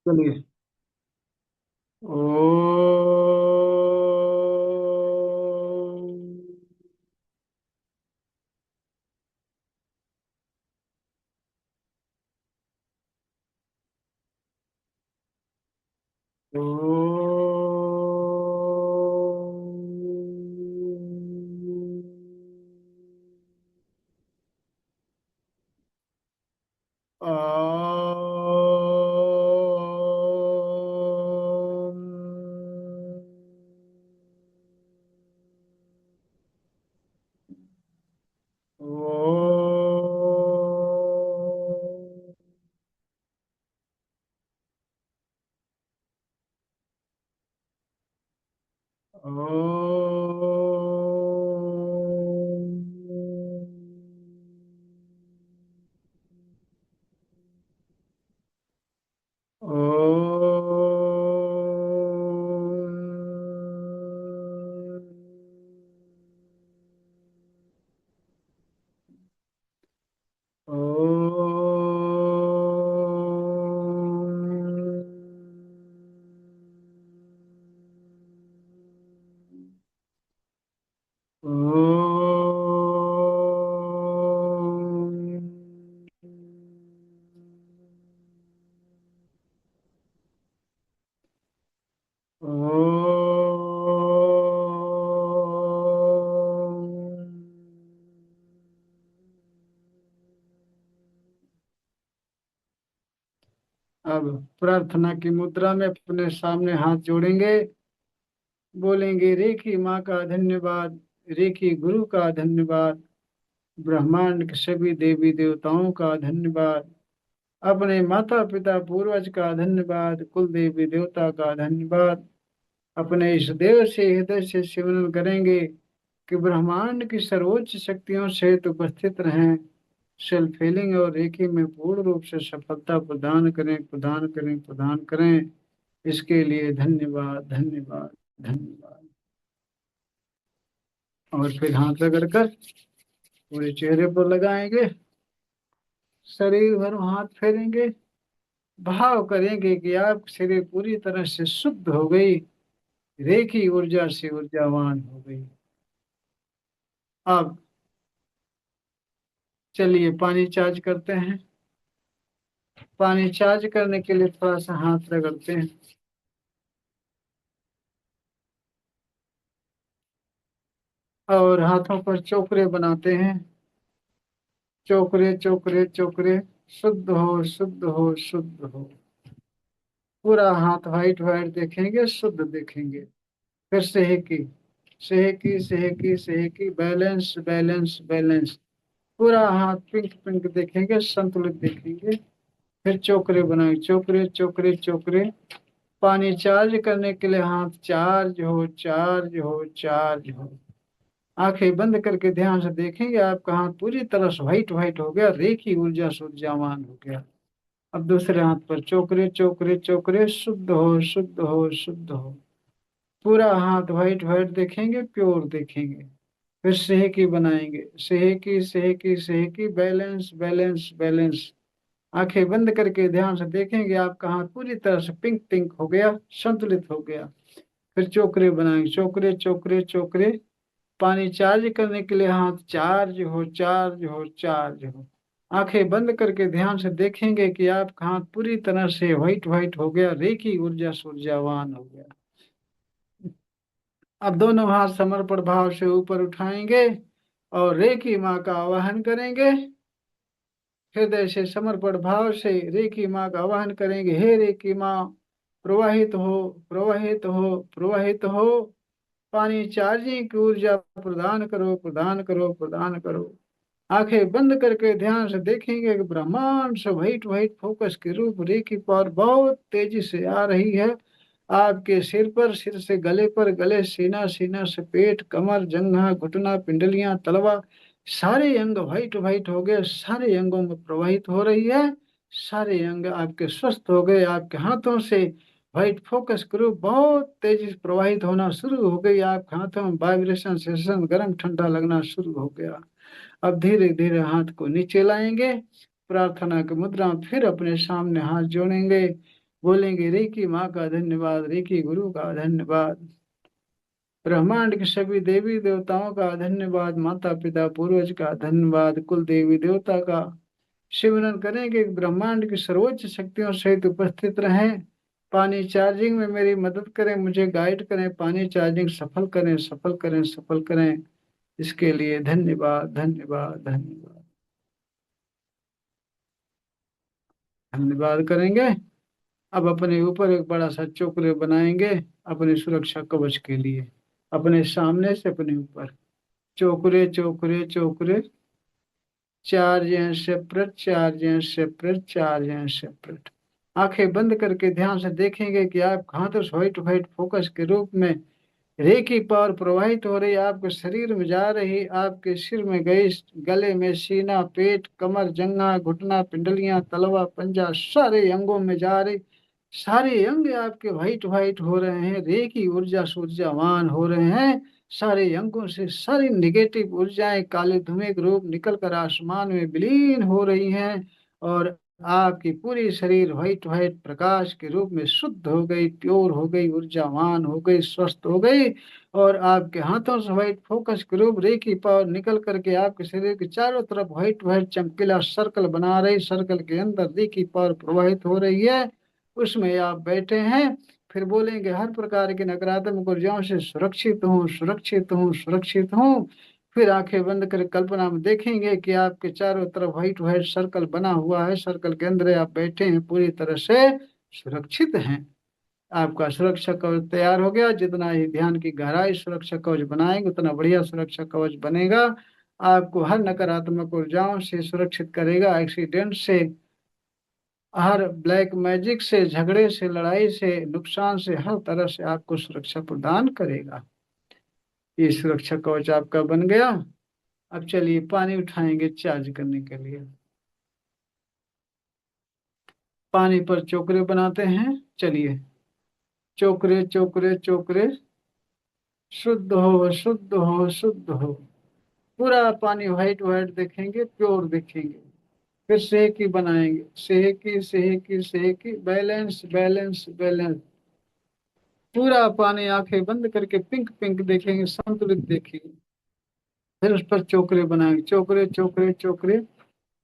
चलिए। ओ अब प्रार्थना की मुद्रा में अपने सामने हाथ जोड़ेंगे। बोलेंगे, रेखी माँ का धन्यवाद, रेखी गुरु का धन्यवाद, ब्रह्मांड के सभी देवी देवताओं का धन्यवाद, अपने माता पिता पूर्वज का धन्यवाद, कुल देवी देवता का धन्यवाद। अपने इस देव से हृदय से सिमरन करेंगे कि ब्रह्मांड की सर्वोच्च शक्तियों सहित उपस्थित रहें, सेल्फ हीलिंग और रेकी में पूर्ण रूप से सफलता प्रदान करें, प्रदान करें, प्रदान करें। इसके लिए धन्यवाद, धन्यवाद, धन्यवाद। और फिर हाथ रगड़ कर पूरे चेहरे पर लगाएंगे, शरीर भर हाथ फेरेंगे, भाव करेंगे कि आप शरीर पूरी तरह से शुद्ध हो गई, रेखी ऊर्जा से ऊर्जावान हो गई। अब चलिए पानी चार्ज करते हैं। पानी चार्ज करने के लिए थोड़ा सा हाथ रगड़ते हैं और हाथों पर चोकरे बनाते हैं। चोकरे चोकरे चोकरे, शुद्ध हो, शुद्ध हो, शुद्ध हो। पूरा हाथ वाइट वाइट देखेंगे, शुद्ध देखेंगे। फिर सेहकी, सेहकी, सेहकी, सेहकी, बैलेंस, बैलेंस, बैलेंस। पूरा हाथ पिंक पिंक देखेंगे, संतुलित देखेंगे। फिर चोकरे बनाए, चोकरे चोकरे चोकरे। पानी चार्ज करने के लिए हाथ चार्ज हो, चार्ज हो, चार्ज हो। आंखें बंद करके ध्यान से देखेंगे, आपका हाथ पूरी तरह से व्हाइट व्हाइट हो गया, रेखी ऊर्जा से ऊर्जावान हो गया। अब दूसरे हाथ पर चोकरे चोकरे चोकरे, शुद्ध हो, शुद्ध हो, शुद्ध हो। पूरा हाथ व्हाइट व्हाइट देखेंगे, प्योर देखेंगे। फिर सेहकी बनाएंगे, सेहकी, सेहकी, सेहकी, बैलेंस, बैलेंस, बैलेंस। आंखें बंद करके ध्यान से देखेंगे, आपका हाथ पूरी तरह से पिंक पिंक हो गया, संतुलित हो गया। फिर चोकरे बनाएंगे, चोकरे चोकरे चोकरे। पानी चार्ज करने के लिए हाथ चार्ज हो, चार्ज हो, चार्ज हो। आंखें बंद करके ध्यान से देखेंगे कि आपका हाथ पूरी तरह से व्हाइट व्हाइट हो गया, रेखी ऊर्जा से ऊर्जावान हो गया। अब दोनों हाथ समर्पण भाव से ऊपर उठाएंगे और रेखी माँ का आवाहन करेंगे। हृदय से समर्पण भाव से रेखी माँ का आवाहन करेंगे। हे रेखी माँ, प्रवाहित हो, प्रवाहित हो, प्रवाहित हो। पानी चार्जिंग की ऊर्जा प्रदान करो, प्रदान करो, प्रदान करो। आंखें बंद करके ध्यान से देखेंगे कि ब्रह्मांड से व्हाइट व्हाइट फोकस के रूप रेखी पावर बहुत तेजी से आ रही है। आपके सिर पर, सिर से गले पर, गले सीना, सीना से पेट, कमर, जंघा, घुटना, पिंडलियां, तलवा, सारे अंग व्हाइट व्हाइट हो गए, सारे अंगों में प्रवाहित हो रही है। सारे अंग आपके स्वस्थ हो गए। आपके हाथों से व्हाइट फोकस ग्रुप बहुत तेजी से प्रवाहित होना शुरू हो गई। आपके हाथों में वाइब्रेशन, सेंसेशन, गर्म ठंडा लगना शुरू हो गया। अब धीरे धीरे हाथ को नीचे लाएंगे, प्रार्थना की मुद्रा में फिर अपने सामने हाथ जोड़ेंगे। बोलेंगे रे की माँ का धन्यवाद, रे की गुरु का धन्यवाद, ब्रह्मांड के सभी देवी देवताओं का धन्यवाद, माता पिता पूर्वज का धन्यवाद, कुल देवी देवता का सिमरन करेंगे। ब्रह्मांड की सर्वोच्च शक्तियों सहित उपस्थित रहें। पानी चार्जिंग में मेरी मदद करें, मुझे गाइड करें, पानी चार्जिंग सफल करें, सफल करें, सफल करें। इसके लिए धन्यवाद, धन्यवाद, धन्यवाद, धन्यवाद करेंगे। अब अपने ऊपर एक बड़ा सा चोकरे बनाएंगे अपने सुरक्षा कवच के लिए, अपने सामने से अपने ऊपर चोकरे चोकरे चोकरे, charge and separate, charge and separate, charge and separate. आंखें बंद करके ध्यान से देखेंगे कि आप कहाँ तो व्हाइट व्हाइट फोकस के रूप में रे की पावर प्रवाहित हो रही, आपके शरीर में जा रही, आपके सिर में गई, गले में, सीना, पेट, कमर, जंघा, घुटना, पिंडलियां, तलवा, पंजा, सारे अंगों में जा रही। सारे अंग आपके व्हाइट व्हाइट हो रहे हैं, रे की ऊर्जा सूर्यवान हो रहे हैं। सारे अंगों से सारी निगेटिव ऊर्जाएं काले धुएं के रूप निकल कर आसमान में विलीन हो रही हैं, और आपकी पूरी शरीर व्हाइट व्हाइट प्रकाश के रूप में शुद्ध हो गई, प्योर हो गई, ऊर्जावान हो गई, स्वस्थ हो गई। और आपके हाथों से व्हाइट फोकस के रूप रे की पावर निकल करके आपके शरीर के चारों तरफ व्हाइट व्हाइट चमकीला सर्कल बना रही, सर्कल के अंदर रे की पावर प्रवाहित हो रही है, उसमें आप बैठे हैं। फिर बोलेंगे हर प्रकार की नकारात्मक ऊर्जाओं से सुरक्षित हूँ, सुरक्षित हूँ, सुरक्षित हूँ। फिर आंखें बंद कर कल्पना में देखेंगे कि आपके चारों तरफ व्हाइट व्हाइट सर्कल बना हुआ है, सर्कल के अंदर आप बैठे हैं, पूरी तरह से सुरक्षित हैं। आपका सुरक्षा कवच तैयार हो गया। जितना ही ध्यान की गहराई सुरक्षा कवच बनाएंगे उतना बढ़िया सुरक्षा कवच बनेगा। आपको हर नकारात्मक ऊर्जाओं से सुरक्षित करेगा, एक्सीडेंट से, हर ब्लैक मैजिक से, झगड़े से, लड़ाई से, नुकसान से, हर तरह से आपको सुरक्षा प्रदान करेगा। ये सुरक्षा कवच आपका बन गया। अब चलिए पानी उठाएंगे चार्ज करने के लिए। पानी पर चोकरे बनाते हैं। चलिए, चोकरे चोकरे चोकरे, शुद्ध हो, शुद्ध हो, शुद्ध हो। पूरा पानी व्हाइट व्हाइट देखेंगे, प्योर देखेंगे। फिर सेकी बनाएंगे, सेकी सेकी सेकी, बैलेंस बैलेंस बैलेंस। पूरा पानी आंखें बंद करके पिंक पिंक देखेंगे, संतुलित देखेंगे। फिर उस पर चोकरे बनाएंगे, चोकरे चोकरे चोकरे।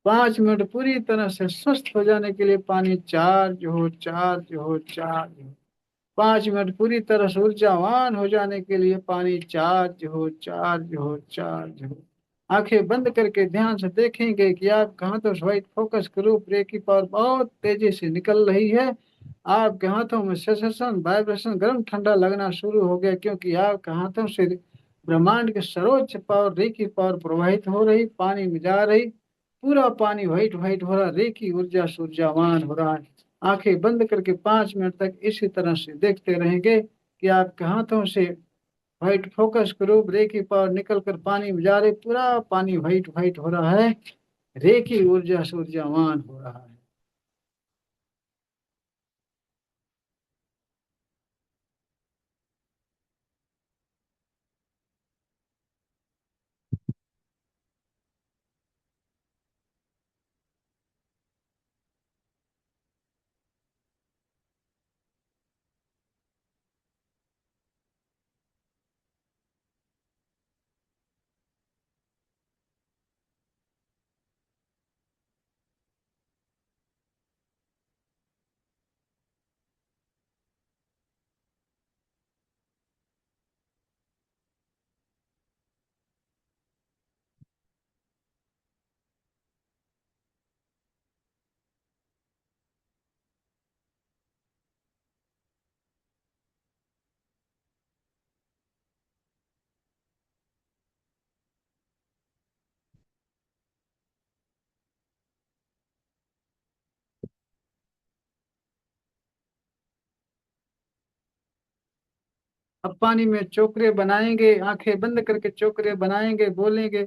5 मिनट पूरी तरह से स्वस्थ हो जाने के लिए पानी चार्ज हो, चार्ज हो, चार्ज हो। 5 मिनट पूरी तरह से ऊर्जावान हो जाने के लिए पानी चार्ज हो, चार्ज हो, चार्ज हो। आंखें बंद करके ध्यान से देखेंगे कि आप कहाँ तो व्हाइट फोकस के रूप रे की पावर बहुत तेजी से निकल रही है। आपके हाथों में सेंसेशन, वाइब्रेशन, गर्म ठंडा लगना शुरू हो गया, क्योंकि आपके हाथों से ब्रह्मांड के सर्वोच्च पावर रे की पावर प्रवाहित हो रही, पानी में जा रही। पूरा पानी व्हाइट व्हाइट हो रहा, रे की ऊर्जा सूर्यवान हो रहा है। आंखें बंद करके 5 मिनट तक इसी तरह से देखते रहेंगे कि आपके हाथों से व्हाइट फोकस करो, रे की पावर निकल कर पानी में जा रही, पूरा पानी व्हाइट व्हाइट हो रहा है, रे की ऊर्जा से ऊर्जावान हो रहा है। अब पानी में चोकरे बनाएंगे, आंखें बंद करके चोकरे बनाएंगे, बोलेंगे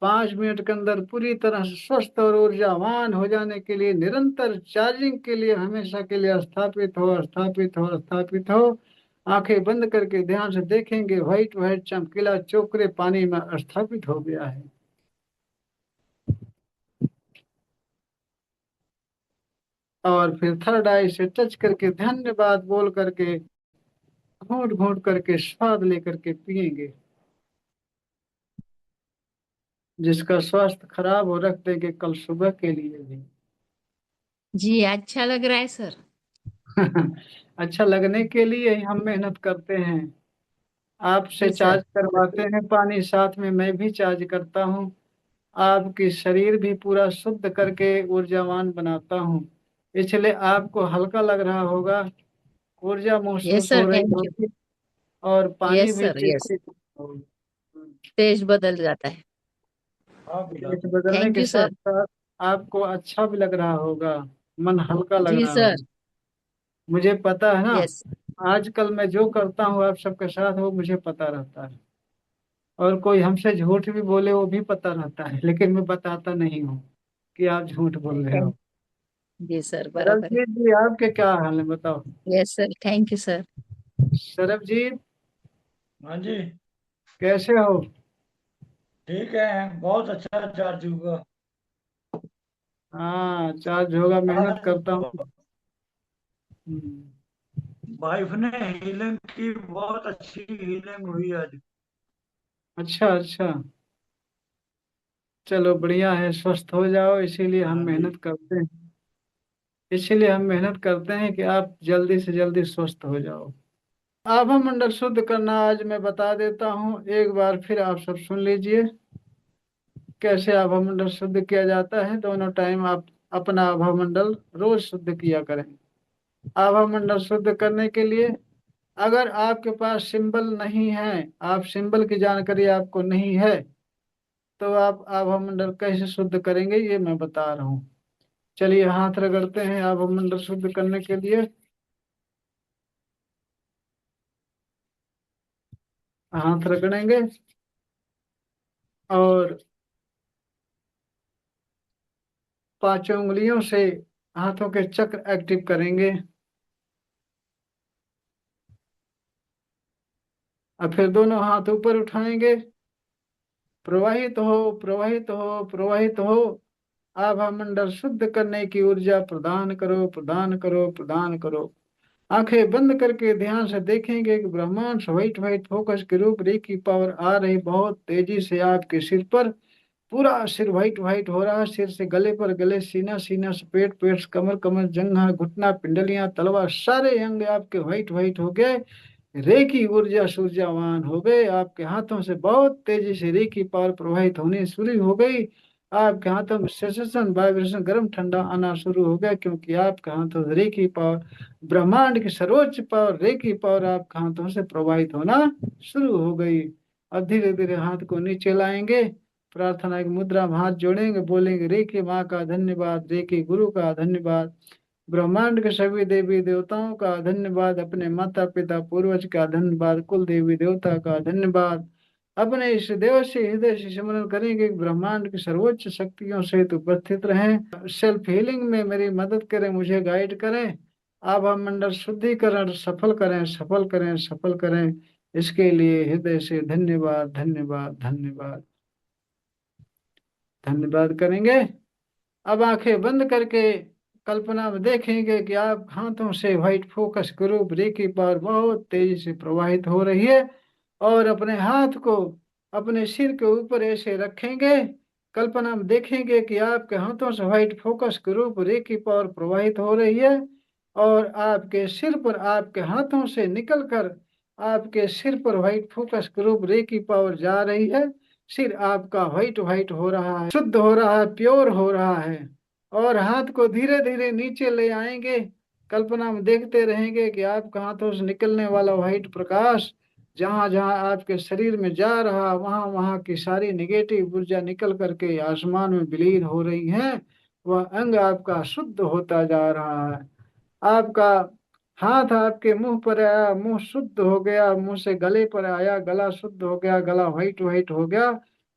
5 मिनट के अंदर पूरी तरह से स्वस्थ और ऊर्जावान हो जाने के लिए, निरंतर चार्जिंग के लिए, हमेशा के लिए स्थापित हो, स्थापित हो, स्थापित हो। आंखें बंद करके ध्यान से देखेंगे, व्हाइट व्हाइट चमकीला चोकरे पानी में स्थापित हो गया है। और फिर थर्ड आई से टच करके धन्यवाद बोल करके घूंट घूंट करके स्वाद लेकर के पिएंगे। जिसका स्वास्थ्य खराब हो रख देंगे कल सुबह के लिए भी। जी, अच्छा लग रहा है सर। अच्छा लगने के लिए ही हम मेहनत करते हैं। आपसे जी सर। चार्ज करवाते हैं पानी, साथ में मैं भी चार्ज करता हूँ। आपकी शरीर भी पूरा शुद्ध करके ऊर्जावान बनाता हूँ। इसलिए आपको हल्का लग रहा होगा, ऊर्जा यस महसूस हो सर, रही थैंक यू। होगी, और पानी यस भी सर, ठीक यस। ठीक होगी। टेस्ट बदल जाता है। पेट बदलने थैंक के यू साथ सर। साथ आपको अच्छा भी लग रहा होगा, मन हल्का लग जी रहा सर। होगा। मुझे पता है ना, यस। आजकल मैं जो करता हूँ आप सबके साथ वो मुझे पता रहता है। और कोई हमसे झूठ भी बोले वो भी पता रहता है, लेकिन मैं बताता नहीं हूँ कि आप झूठ बोल रहे थैंक। हो। जी सर, बराबर है। सरबजीत जी, आपके क्या हाल है बताओ। Yes sir, thank you sir. Sarabjit, हाँ जी। कैसे हो। ठीक है, बहुत अच्छा चार्ज हुआ। हाँ, चार्ज होगा, मेहनत आज करता हूँ। हम्म, वाइफ ने हीलिंग की, बहुत अच्छी हीलिंग हुई आज। अच्छा अच्छा, चलो बढ़िया है, स्वस्थ हो जाओ, इसीलिए हम हाँ जी। मेहनत करते हैं। इसीलिए हम मेहनत करते हैं कि आप जल्दी से जल्दी स्वस्थ हो जाओ। आभा मंडल शुद्ध करना आज मैं बता देता हूँ, एक बार फिर आप सब सुन लीजिए। कैसे आभा मंडल शुद्ध किया जाता है, दोनों टाइम आप अपना आभा मंडल रोज शुद्ध किया करें। आभा मंडल शुद्ध करने के लिए, अगर आपके पास सिंबल नहीं है, आप सिंबल की जानकारी आपको नहीं है, तो आप आभा मंडल कैसे शुद्ध करेंगे ये मैं बता रहा हूँ। चलिए हाथ रगड़ते हैं आभा मंडल शुद्ध करने के लिए। हाथ रगड़ेंगे और पांचों उंगलियों से हाथों के चक्र एक्टिव करेंगे। और फिर दोनों हाथ ऊपर उठाएंगे, प्रवाहित हो प्रवाहित हो प्रवाहित हो। आभा मंडल शुद्ध करने की ऊर्जा प्रदान करो प्रदान करो प्रदान करो। आंखें बंद करके ध्यान से देखेंगे कि ब्रह्मांड व्हाइट व्हाइट फोकस के रूप रे की पावर आ रही बहुत तेजी से आपके सिर पर। पूरा सिर व्हाइट व्हाइट हो रहा है, सिर से गले पर, गले सीना, सीना से पेट, पेट से कमर, कमर जंघा घुटना पिंडलियां तलवा सारे अंग आपके व्हाइट व्हाइट हो गए। रेकी ऊर्जा सूर्यावान हो गए, आपके हाथों से बहुत तेजी से रेकी पावर प्रवाहित होनी शुरू हो गई। आपके हाथों में सेंसेशन वाइब्रेशन गर्म ठंडा आना शुरू हो गया, क्योंकि आपके हाथों से रेकी पावर, ब्रह्मांड की सर्वोच्च पावर रेकी पावर आपके हाथों से प्रवाहित होना शुरू हो गई। अब धीरे धीरे हाथ को नीचे लाएंगे, प्रार्थना की मुद्रा में हाथ जोड़ेंगे, बोलेंगे रेकी माँ का धन्यवाद, रेकी गुरु का धन्यवाद, ब्रह्मांड के सभी देवी देवताओं का धन्यवाद, अपने माता पिता पूर्वज का धन्यवाद, कुल देवी देवता का धन्यवाद। अपने इस देव से हृदय से स्मरण करेंगे कि ब्रह्मांड की सर्वोच्च शक्तियों से तो उपस्थित रहें, सेल्फ हीलिंग में मेरी मदद करें, मुझे गाइड करें, आभा मंडल शुद्धिकरण सफल करें सफल करें सफल करें। इसके लिए हृदय से धन्यवाद धन्यवाद धन्यवाद धन्यवाद करेंगे। अब आंखें बंद करके कल्पना में देखेंगे कि आप हाथों से व्हाइट फोकस ग्रुप रे की पावर बहुत तेजी से प्रवाहित हो रही है, और अपने हाथ को अपने सिर के ऊपर ऐसे रखेंगे। कल्पना में देखेंगे कि आपके हाथों से व्हाइट फोकस ग्रुप रे की पावर प्रवाहित हो रही है, और आपके सिर पर आपके हाथों से निकलकर आपके सिर पर व्हाइट फोकस ग्रुप रे की पावर जा रही है। सिर आपका व्हाइट व्हाइट हो रहा है, शुद्ध हो रहा है, प्योर हो रहा है। और हाथ को धीरे धीरे नीचे ले आएंगे, कल्पना में देखते रहेंगे कि आपके हाथों से निकलने वाला व्हाइट प्रकाश जहां जहां आपके शरीर में जा रहा, वहां वहां की सारी निगेटिव ऊर्जा निकल करके आसमान में विलीन हो रही है। वह अंग आपका शुद्ध होता जा रहा है। आपका हाथ आपके मुंह पर आया, मुंह शुद्ध हो गया, मुंह से गले पर आया, गला शुद्ध हो गया, गला व्हाइट व्हाइट हो गया।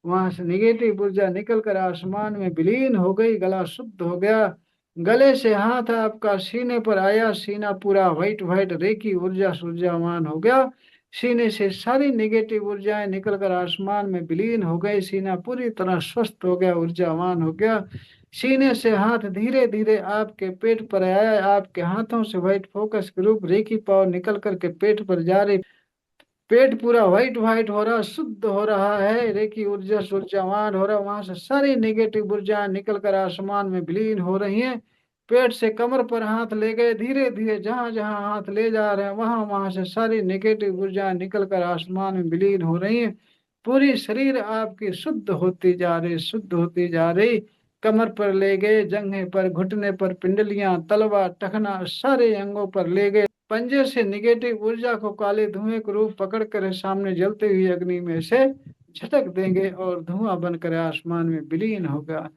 वहां से निगेटिव ऊर्जा निकल कर आसमान में विलीन हो गई, गला शुद्ध हो गया। गले से हाथ आपका सीने पर आया, सीना पूरा व्हाइट व्हाइट रेकी ऊर्जा सूर्जावान हो गया। सीने से सारी निगेटिव ऊर्जाएं निकल कर आसमान में विलीन हो गई, सीना पूरी तरह स्वस्थ हो गया, ऊर्जावान हो गया। सीने से हाथ धीरे धीरे आपके पेट पर आया, आपके हाथों से व्हाइट फोकस के रूप रेकी पावर निकल करके पेट पर जा रही, पेट पूरा व्हाइट व्हाइट हो रहा, शुद्ध हो रहा है, रेकी ऊर्जा ऊर्जावान हो रहा, वहां से सारी नेगेटिव ऊर्जा निकल कर आसमान में विलीन हो रही हैं। पेट से कमर पर हाथ ले गए, धीरे धीरे जहां जहां हाथ ले जा रहे हैं वहां वहां से सारी नेगेटिव ऊर्जा निकल कर आसमान में विलीन हो रही है। पूरी शरीर आपकी शुद्ध होती जा रही, शुद्ध होती जा रही। कमर पर ले गए, जंघे पर, घुटने पर, पिंडलियां, तलवा, टखना, सारे अंगों पर ले गए। पंजे से निगेटिव ऊर्जा को काले धुएं के रूप पकड़ कर सामने जलते हुए अग्नि में से झटक देंगे और धुआं बनकर आसमान में विलीन होगा।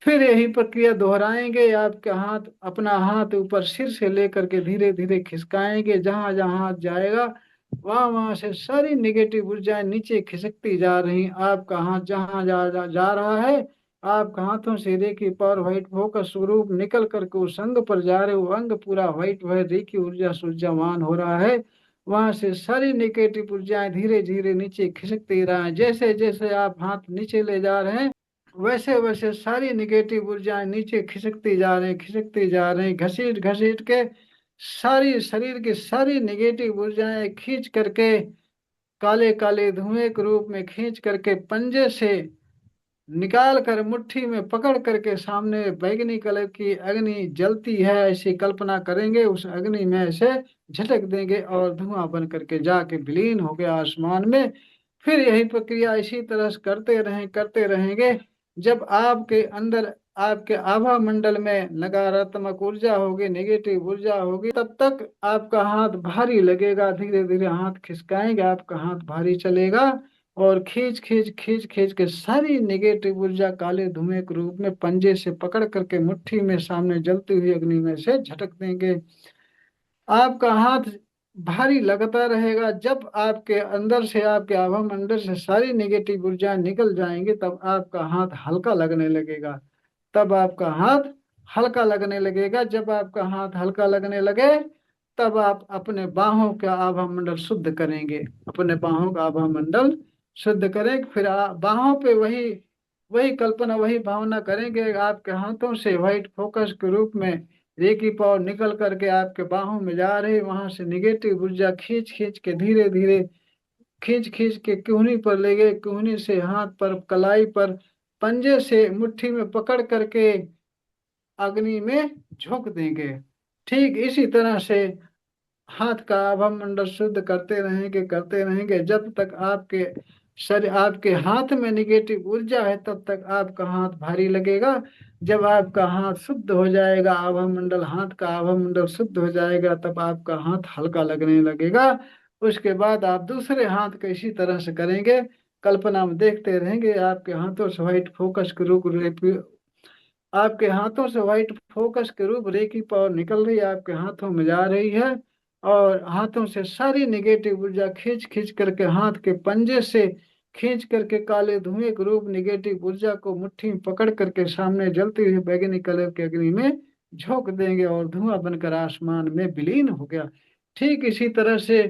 फिर यही प्रक्रिया दोहराएंगे। आपके हाथ, अपना हाथ ऊपर सिर से लेकर के धीरे धीरे खिसकाएंगे, जहां जहां हाथ जाएगा वहां वहां से सारी निगेटिव ऊर्जाएं नीचे खिसकती जा रही। आपका हाथ जहां जा रहा है, आपके हाथों से रेखी पावर व्हाइट फोकस स्वरूप निकल करके उस अंग पर जा रहे, वो अंग पूरा व्हाइट व्हाइट रेखी ऊर्जा ऊर्जावान हो रहा है। वहां से सारी निगेटिव ऊर्जाएं धीरे धीरे नीचे खिसकती रहा है। जैसे जैसे आप हाथ नीचे ले जा रहे हैं वैसे वैसे सारी निगेटिव ऊर्जाएं नीचे खिसकती जा रही, खिसकती जा रही, घसीट घसीट के सारी शरीर की सारी निगेटिव ऊर्जाएं खींच करके काले काले धुएं के रूप में खींच करके पंजे से निकाल कर मुट्ठी में पकड़ करके सामने बैगनी कलर की अग्नि जलती है ऐसी कल्पना करेंगे, उस अग्नि में से झटक देंगे और धुआं बन करके जाके विलीन हो गया आसमान में। फिर यही प्रक्रिया इसी तरह से करते रहेंगे। जब आपके अंदर, आपके आभा मंडल में नकारात्मक ऊर्जा होगी, नेगेटिव ऊर्जा होगी, तब तक आपका हाथ भारी लगेगा। धीरे धीरे हाथ खिसकाएंगे, आपका हाथ भारी चलेगा और खींच खींच खींच खींच के सारी नेगेटिव ऊर्जा काले धुएं के रूप में पंजे से पकड़ करके मुट्ठी में सामने जलती हुई अग्नि में से झटक देंगे। आपका हाथ भारी लगता रहेगा। जब आपके अंदर से, आपके आभा मंडल से सारी नेगेटिव ऊर्जा निकल जाएंगे तब आपका हाथ हल्का लगने लगेगा। तब आपका हाथ हल्का लगने लगेगा। जब आपका हाथ हल्का लगने लगे तब आप अपने बाहों का आभा मंडल शुद्ध करेंगे, अपने बाहों का आभा मंडल शुद्ध करें। फिर बाहों पे वही वही कल्पना, वही भावना करेंगे। आपके हाथों से व्हाइट फोकस के रूप में रेकी पावर निकल करके आपके बाहों में जा रही, वहां से निगेटिव ऊर्जा खींच खींच के धीरे धीरे खींच खींच के कुहनी पर ले गए, कुहनी से हाथ पर, कलाई पर, पंजे से मुट्ठी में पकड़ करके अग्नि में झोंक देंगे। ठीक इसी तरह से हाथ का आभा मंडल शुद्ध करते रहेंगे जब तक आपके शरीर, आपके हाथ में निगेटिव ऊर्जा है तब तक आपका हाथ भारी लगेगा। जब आपका हाथ शुद्ध हो जाएगा, आभा मंडल, हाथ का आभा मंडल शुद्ध हो जाएगा तब आपका हाथ हल्का लगने लगेगा। उसके बाद आप दूसरे हाथ को इसी तरह से करेंगे। कल्पना में देखते रहेंगे आपके हाथों से व्हाइट फोकस के रूप, आपके हाथों से व्हाइट फोकस के रूप रेकी पावर निकल रही है, आपके हाथों में जा रही है और हाथों से सारी निगेटिव ऊर्जा खींच खींच करके, हाथ के पंजे से खींच करके काले धुएं के रूप निगेटिव ऊर्जा को मुट्ठी में पकड़ करके सामने जलती हुई बैगनी कलर के अग्नि में झोंक देंगे और धुआं बनकर आसमान में विलीन हो गया। ठीक इसी तरह से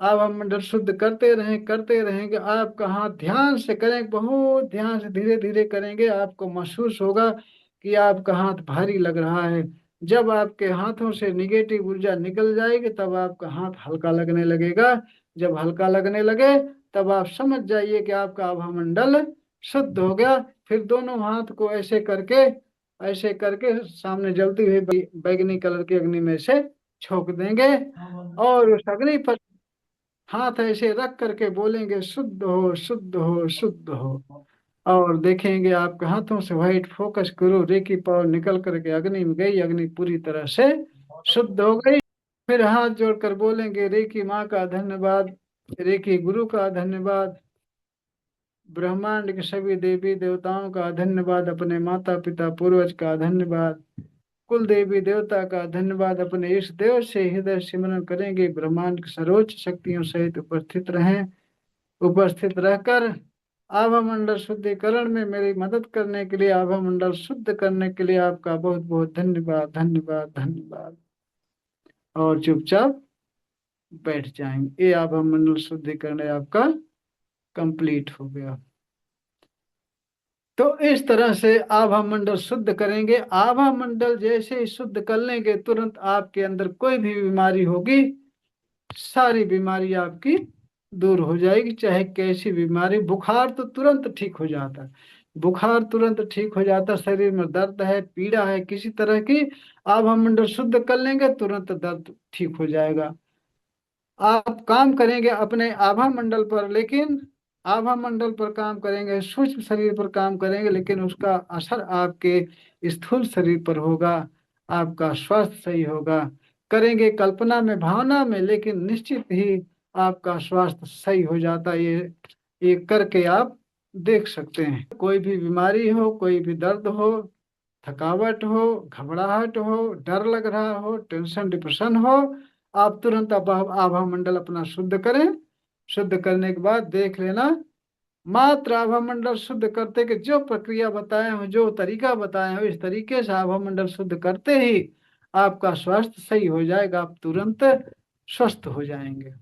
आप हम मंडल शुद्ध करते रहेंगे। आपका हाथ ध्यान से करें, बहुत ध्यान से धीरे धीरे करेंगे। आपको महसूस होगा कि आपका हाथ भारी लग रहा है। जब आपके हाथों से निगेटिव ऊर्जा निकल जाएगी तब आपका हाथ हल्का लगने लगेगा। जब हल्का लगने लगे तब आप समझ जाइए कि आपका आभा मंडल शुद्ध हो गया। फिर दोनों हाथ को ऐसे करके सामने जलती हुई बैगनी कलर की अग्नि में से छोक देंगे और उस अग्नि पर हाथ ऐसे रख करके बोलेंगे शुद्ध हो, शुद्ध हो, शुद्ध हो। और देखेंगे आपके हाथों से व्हाइट फोकस करो, रेकी पावर निकल करके अग्नि में गई, अग्नि पूरी तरह से शुद्ध हो गई। फिर हाथ जोड़कर बोलेंगे रेकी माँ का धन्यवाद, रेकी गुरु का धन्यवाद, ब्रह्मांड के सभी देवी देवताओं का धन्यवाद, अपने माता पिता पूर्वज का धन्यवाद, कुल देवी देवता का धन्यवाद। अपने इष्ट देव से हृदय सिमरन करेंगे। ब्रह्मांड की सर्वोच्च शक्तियों सहित उपस्थित रहें। उपस्थित रहकर आभा मंडल शुद्धिकरण में मेरी मदद करने के लिए, आभा मंडल शुद्ध करने के लिए आपका बहुत बहुत धन्यवाद, धन्यवाद, धन्यवाद। और चुपचाप बैठ जाएंगे। ये आभा मंडल शुद्धिकरण आपका कंप्लीट हो गया। तो इस तरह से आभा मंडल शुद्ध करेंगे। आभा मंडल जैसे ही शुद्ध कर लेंगे, तुरंत आपके अंदर कोई भी बीमारी होगी, सारी बीमारी आपकी दूर हो जाएगी। चाहे कैसी बीमारी, बुखार तो तुरंत ठीक हो जाता है, बुखार तुरंत ठीक हो जाता है। शरीर में दर्द है, पीड़ा है किसी तरह की, आभा मंडल शुद्ध कर लेंगे, तुरंत दर्द ठीक हो जाएगा। आप काम करेंगे अपने आभा मंडल पर, लेकिन आभा मंडल पर काम करेंगे, सूक्ष्म शरीर पर काम करेंगे, लेकिन उसका असर आपके स्थूल शरीर पर होगा, आपका स्वास्थ्य सही होगा। करेंगे कल्पना में, भावना में, लेकिन निश्चित ही आपका स्वास्थ्य सही हो जाता है। ये करके आप देख सकते हैं। कोई भी बीमारी हो, कोई भी दर्द हो, थकावट हो, घबराहट हो, डर लग रहा हो, टेंशन डिप्रेशन हो, आप तुरंत आभा मंडल अपना शुद्ध करें। शुद्ध करने के बाद देख लेना, मात्र आभा मंडल शुद्ध करते के जो प्रक्रिया बताए हो, जो तरीका बताए हो, इस तरीके से आभा मंडल शुद्ध करते ही आपका स्वास्थ्य सही हो जाएगा, आप तुरंत स्वस्थ हो जाएंगे।